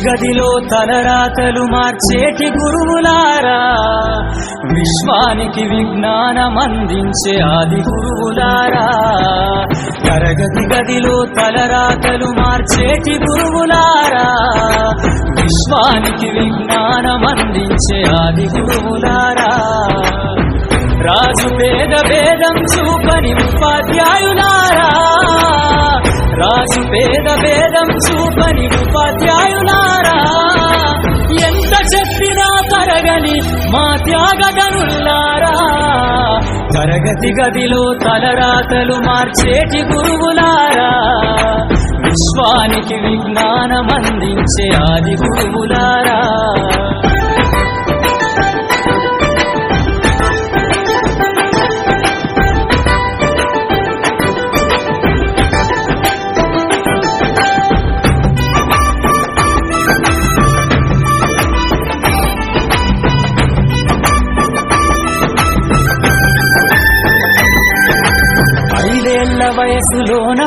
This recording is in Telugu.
గదిలో తలరాతలు మార్చేటి గురువులారా, విశ్వానికి విజ్ఞానమందించే ఆది గురువులారా. తరగతి గదిలో తలరాతలు మార్చేటి గురువులారా, విశ్వానికి విజ్ఞానమందించే ఆది గురువులారా. రాజు పేద భేదం చూపని ఉపాధ్యాయులారా, రాజు పేద భేదం చూపని ఉపాధ్యాయులారా. ఎంత చెప్పినా తరగని మా త్యాగగనుల్లారా, తరగతి గదిలో తలరాతలు మార్చేటి గురువులారా, విశ్వానికి విజ్ఞానమందించే ఆది గురువులారా. వయసులోన